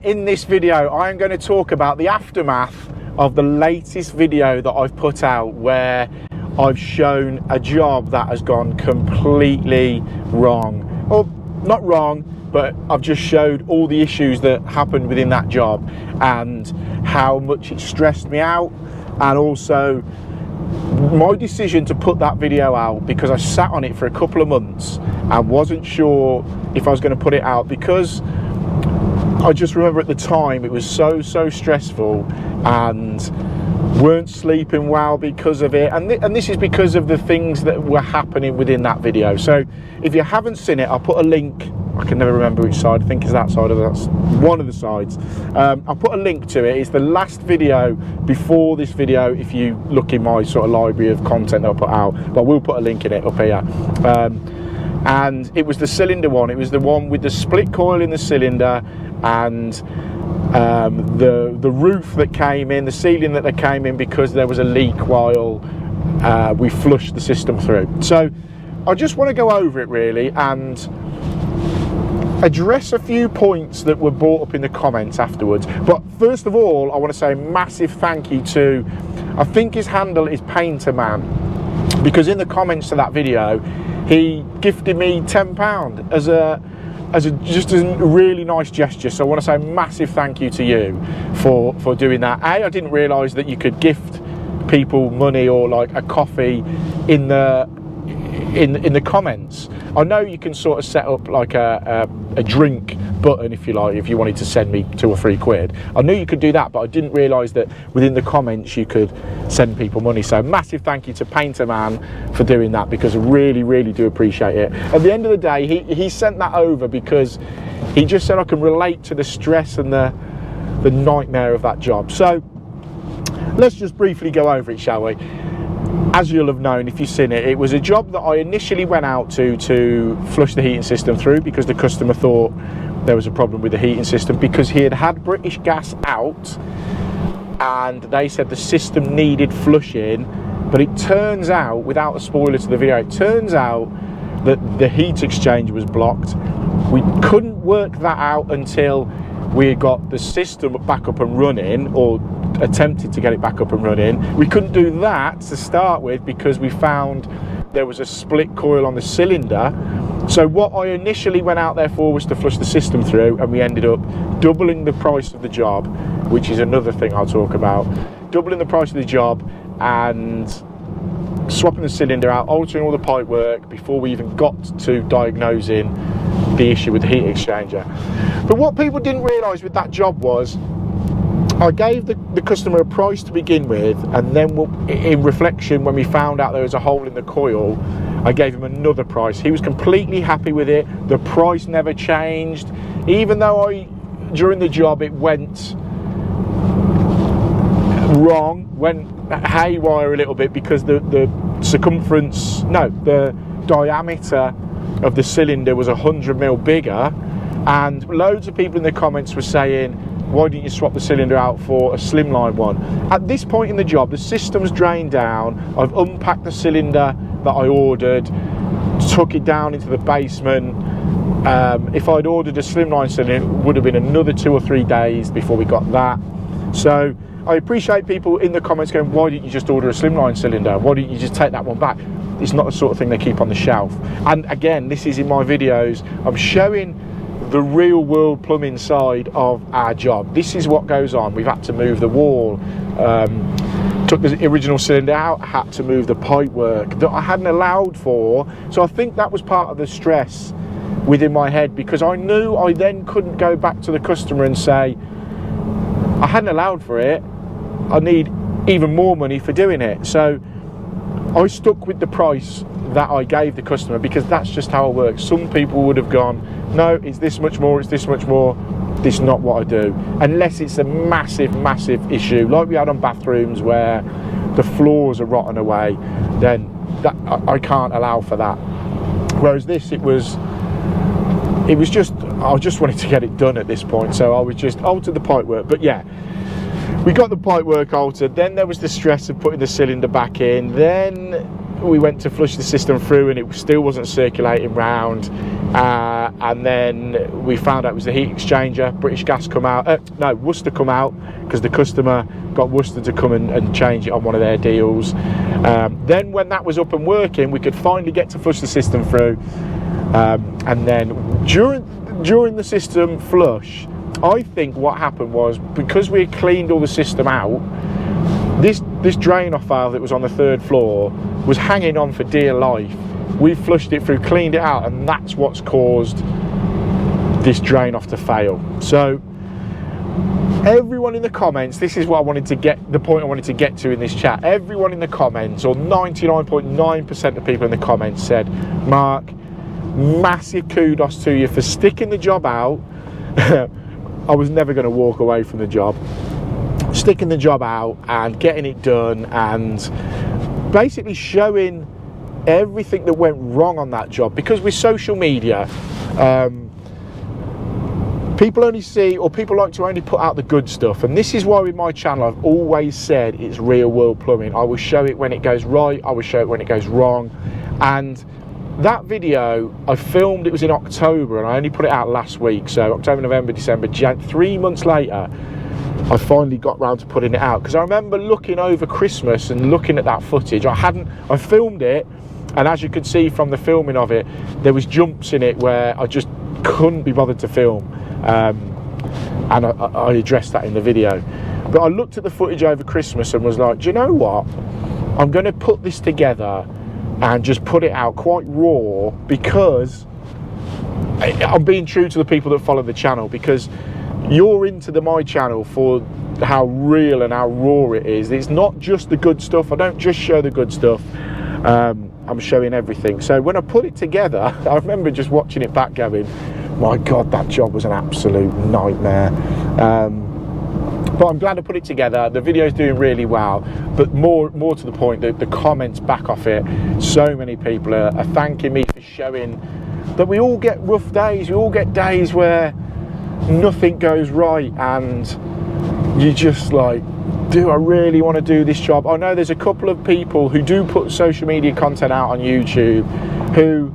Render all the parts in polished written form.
In this video, I'm going to talk about the aftermath of the latest video that I've put out where I've shown a job that has gone completely wrong. Or not wrong, but I've just showed all the issues that happened within that job and how much it stressed me out, and also my decision to put that video out because I sat on it for a couple of months and wasn't sure if I was going to put it out, because I just remember at the time it was so stressful and weren't sleeping well because of it, and this is because of the things that were happening within that video. So if you haven't seen it, I'll put a link. I can never remember which side. I think it's that side, or that's one of the sides. I'll put a link to it. It's the last video before this video if you look in my sort of library of content that I put out, but we'll put a link in it up here. And it was the cylinder one. It was the one with the split coil in the cylinder and the roof that came in, the ceiling that came in because there was a leak while we flushed the system through. So I just want to go over it really and address a few points that were brought up in the comments afterwards. But first of all, I want to say a massive thank you to, I think his handle is Painter Man, because in the comments to that video he gifted me £10 as just a really nice gesture. So I want to say a massive thank you to you for doing that. I didn't realise that you could gift people money or like a coffee in the comments. I know you can sort of set up like a drink button if you like, if you wanted to send me £2 or £3. I knew you could do that, but I didn't realise that within the comments you could send people money. So massive thank you to Painter Man for doing that, because I really do appreciate it. At the end of the day, he sent that over because he just said I can relate to the stress and the nightmare of that job. So let's just briefly go over it, shall we? As you'll have known if you've seen it, it was a job that I initially went out to flush the heating system through because the customer thought there was a problem with the heating system, because he had British Gas out and they said the system needed flushing. But it turns out, without a spoiler to the video, it turns out that the heat exchanger was blocked. We couldn't work that out until we got the system back up and running, or attempted to get it back up and running. We couldn't do that to start with because we found there was a split coil on the cylinder. So what I initially went out there for was to flush the system through, and we ended up doubling the price of the job, which is another thing I'll talk about. Doubling the price of the job and swapping the cylinder out, altering all the pipe work before we even got to diagnosing the issue with the heat exchanger. But what people didn't realise with that job was I gave the customer a price to begin with, and then in reflection, when we found out there was a hole in the coil, I gave him another price. He was completely happy with it. The price never changed, even though during the job it went wrong, went haywire a little bit, because the diameter of the cylinder was 100mm bigger, and loads of people in the comments were saying, why didn't you swap the cylinder out for a slimline one? At this point in the job, the system's drained down. I've unpacked the cylinder that I ordered, took it down into the basement. If I'd ordered a slimline cylinder, it would have been another 2 or 3 days before we got that. So I appreciate people in the comments going, why didn't you just order a slimline cylinder? Why didn't you just take that one back? It's not the sort of thing they keep on the shelf. And again, this is in my videos. I'm showing the real world plumbing side of our job. This is what goes on. We've had to move the wall, took the original cylinder out, had to move the pipe work that I hadn't allowed for. So I think that was part of the stress within my head, because I knew I then couldn't go back to the customer and say, I hadn't allowed for it, I need even more money for doing it. So I stuck with the price that I gave the customer, because that's just how it works. Some people would have gone, no, it's this much more, it's this much more. This is not what I do, unless it's a massive issue like we had on bathrooms where the floors are rotten away. Then that I can't allow for that. Whereas this, it was just, I just wanted to get it done at this point, so I was just altered the pipe work. But yeah, we got the pipe work altered. Then there was the stress of putting the cylinder back in. Then we went to flush the system through, and it still wasn't circulating round. and then we found out it was the heat exchanger. British Gas come out, no, Worcester come out, because the customer got Worcester to come and change it on one of their deals. Then when that was up and working, we could finally get to flush the system through, and then during the system flush, I think what happened was, because we had cleaned all the system out, this drain off valve that was on the 3rd floor was hanging on for dear life. We flushed it through, cleaned it out, and that's what's caused this drain off to fail. So everyone in the comments, this is what I wanted to get, the point I wanted to get to in this chat. Everyone in the comments, or 99.9% of people in the comments, said, Mark, massive kudos to you for sticking the job out. I was never going to walk away from the job. Sticking the job out and getting it done, and basically showing everything that went wrong on that job. Because with social media, people only see, or people like to only put out the good stuff, and this is why with my channel I've always said it's real world plumbing. I will show it when it goes right, I will show it when it goes wrong. And that video I filmed, it was in October, and I only put it out last week. So October, November, December, 3 months later I finally got round to putting it out, because I remember looking over Christmas and looking at that footage. I filmed it, and as you could see from the filming of it, there was jumps in it where I just couldn't be bothered to film, and I addressed that in the video. But I looked at the footage over Christmas and was like, do you know what, I'm going to put this together and just put it out quite raw, because I'm being true to the people that follow the channel, because you're into my channel for how real and how raw it is. It's not just the good stuff. I don't just show the good stuff. I'm showing everything. So when I put it together, I remember just watching it back going, my God, that job was an absolute nightmare. But I'm glad I put it together. The video's doing really well, but more to the point, the comments back off it, so many people are thanking me for showing that we all get rough days. We all get days where nothing goes right, and you just like, do I really want to do this job? I know there's a couple of people who do put social media content out on YouTube who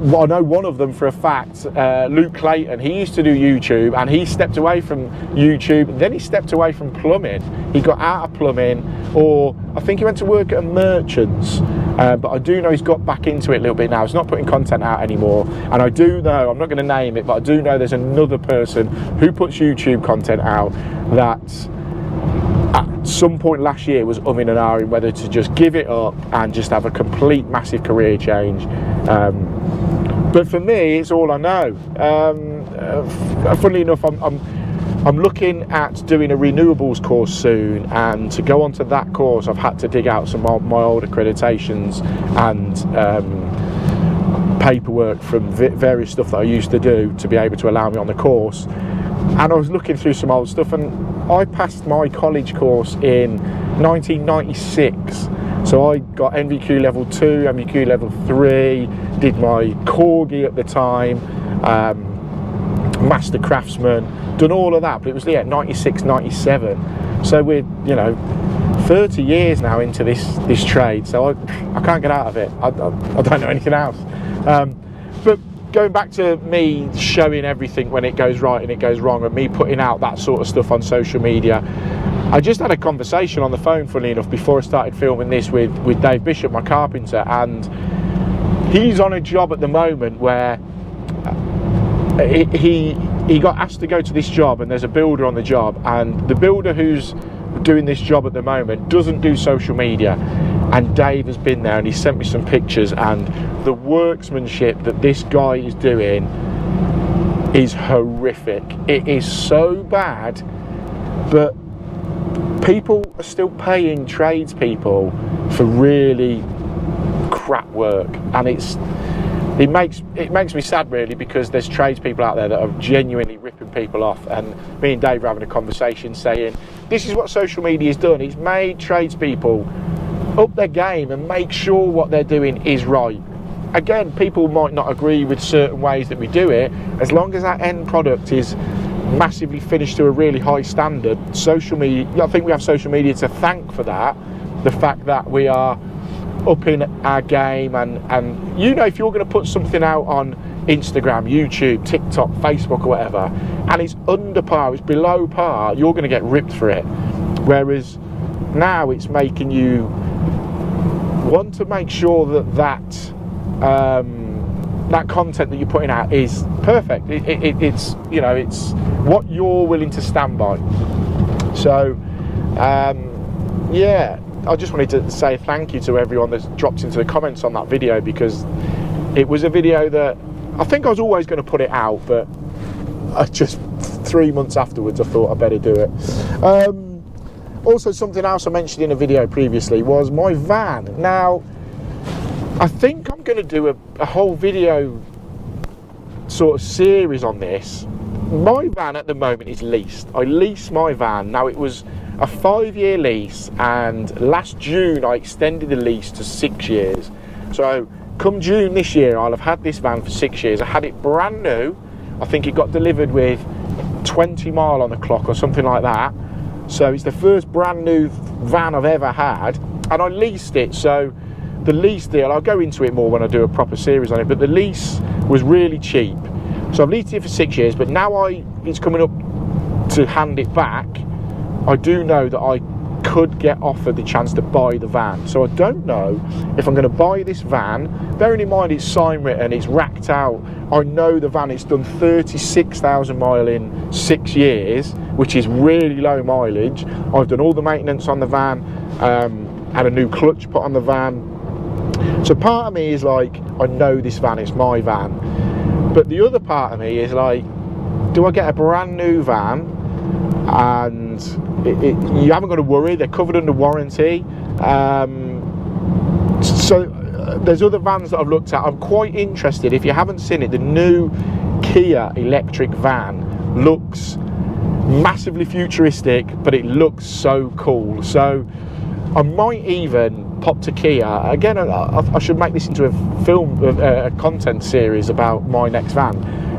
well, I know one of them for a fact, Luke Clayton. He used to do YouTube, and he stepped away from YouTube, then he stepped away from plumbing. He got out of plumbing, or I think he went to work at a merchant's, but I do know he's got back into it a little bit now. He's not putting content out anymore, and I do know, I'm not going to name it, but I do know there's another person who puts YouTube content out that at some point last year was umming and ahhing whether to just give it up and just have a complete massive career change. But for me, it's all I know. Funnily enough, I'm looking at doing a renewables course soon, and to go onto that course I've had to dig out some of my old accreditations and paperwork from various stuff that I used to do to be able to allow me on the course. And I was looking through some old stuff, and I passed my college course in 1996. So I got NVQ level 2, NVQ level 3, did my Corgi at the time, Master Craftsman, done all of that, but it was 96, 97. So we're, 30 years now into this trade, so I can't get out of it. I don't know anything else. But going back to me showing everything when it goes right and it goes wrong, and me putting out that sort of stuff on social media, I just had a conversation on the phone, funnily enough, before I started filming this with Dave Bishop, my carpenter, and he's on a job at the moment where he got asked to go to this job, and there's a builder on the job, and the builder who's doing this job at the moment doesn't do social media, and Dave has been there and he sent me some pictures, and the workmanship that this guy is doing is horrific. It is so bad, but people are still paying tradespeople for really crap work, and it makes me sad, really, because there's tradespeople out there that are genuinely ripping people off. And me and Dave were having a conversation saying, this is what social media has done. It's made tradespeople up their game and make sure what they're doing is right. Again, people might not agree with certain ways that we do it. As long as that end product is massively finished to a really high standard, social media, I think we have social media to thank for that. The fact that we are upping our game, and you know, if you're going to put something out on Instagram, YouTube, TikTok, Facebook or whatever, and it's under par, it's below par, you're going to get ripped for it. Whereas now it's making you want to make sure that that content that you're putting out is perfect. It's, you know, it's what you're willing to stand by. So yeah, I just wanted to say thank you to everyone that's dropped into the comments on that video, because it was a video that I think I was always going to put it out, but I just 3 months afterwards I thought I better do it. Also, something else I mentioned in a video previously was my van. Now, I think I'm going to do a whole video sort of series on this. My van at the moment is leased. I lease my van. Now, it was a 5-year lease, and last June I extended the lease to 6 years. So come June this year, I'll have had this van for 6 years. I had it brand new. I think it got delivered with 20 mile on the clock or something like that. So it's the first brand new van I've ever had, and I leased it. So the lease deal, I'll go into it more when I do a proper series on it, but the lease was really cheap. So I've leased it for 6 years, but now it's coming up to hand it back. I do know that I could get offered the chance to buy the van. So I don't know if I'm going to buy this van. Bearing in mind it's sign written, it's racked out. I know the van, it's done 36,000 mile in 6 years, which is really low mileage. I've done all the maintenance on the van, had a new clutch put on the van. So part of me is like, I know this van, it's my van. But the other part of me is like, do I get a brand new van and you haven't got to worry, they're covered under warranty? There's other vans that I've looked at. I'm quite interested. If you haven't seen it, the new Kia electric van looks massively futuristic, but it looks so cool. So I might even pop to Kia again. I should make this into a film, a content series about my next van.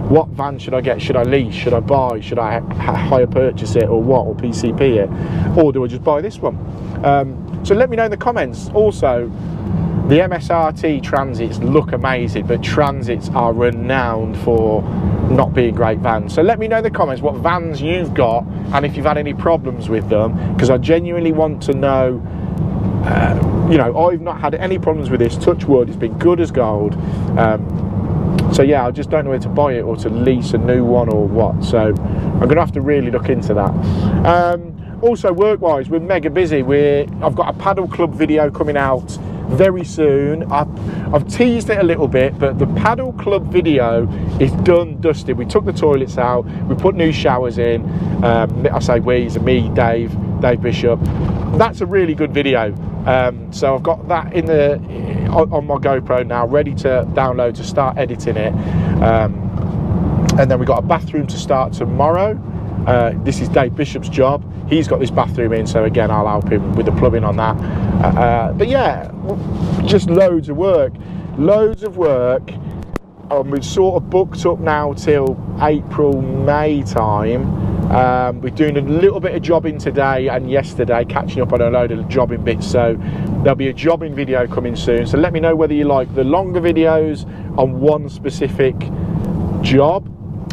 What van should I get? Should I lease? Should I buy? Should I hire purchase it, or what? Or PCP it? Or do I just buy this one? So let me know in the comments. Also, the MSRT Transits look amazing, but Transits are renowned for not being great vans. So let me know in the comments what vans you've got, and if you've had any problems with them, because I genuinely want to know. You know, I've not had any problems with this, touch wood, it's been good as gold. So yeah, I just don't know where to buy it or to lease a new one or what. So I'm going to have to really look into that. Also, work-wise, we're mega busy. I've got a paddle club video coming out very soon. I've teased it a little bit, but the paddle club video is done, dusted. We took the toilets out, we put new showers in. I say we, so me, Dave Bishop. That's a really good video. So I've got that on my GoPro now, ready to download to start editing it. And then we've got a bathroom to start tomorrow. This is Dave Bishop's job. He's got this bathroom in, so again I'll help him with the plumbing on that. But yeah, just loads of work. We're sort of booked up now till April, May time. We're doing a little bit of jobbing today and yesterday, catching up on a load of jobbing bits, so there'll be a jobbing video coming soon. So let me know whether you like the longer videos on one specific job,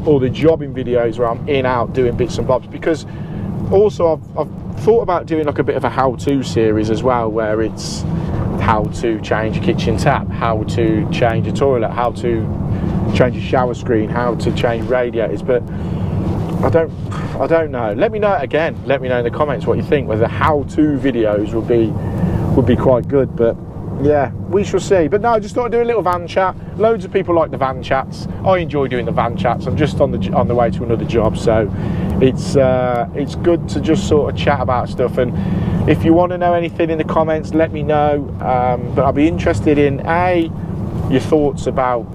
or the jobbing videos where I'm in out doing bits and bobs. Because also I've thought about doing like a bit of a how-to series as well, where it's how to change a kitchen tap, how to change a toilet, how to change a shower screen, how to change radiators. But I don't know. Let me know again. Let me know in the comments what you think, whether how-to videos would be quite good. But yeah, we shall see. But no, I just thought I'd do a little van chat. Loads of people like the van chats. I enjoy doing the van chats. I'm just on the way to another job, so it's good to just sort of chat about stuff. And if you want to know anything in the comments, let me know. But I'll be interested in your thoughts about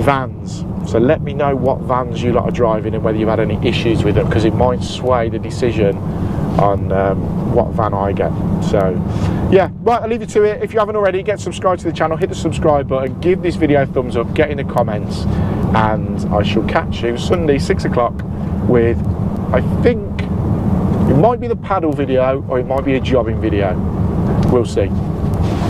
vans. So let me know what vans you lot are driving and whether you've had any issues with them, because it might sway the decision on what van I get. So yeah, right, I'll leave you to it. If you haven't already, get subscribed to the channel, hit the subscribe button, give this video a thumbs up, get in the comments, and I shall catch you Sunday 6 o'clock with, I think it might be the paddle video or it might be a jobbing video. We'll see.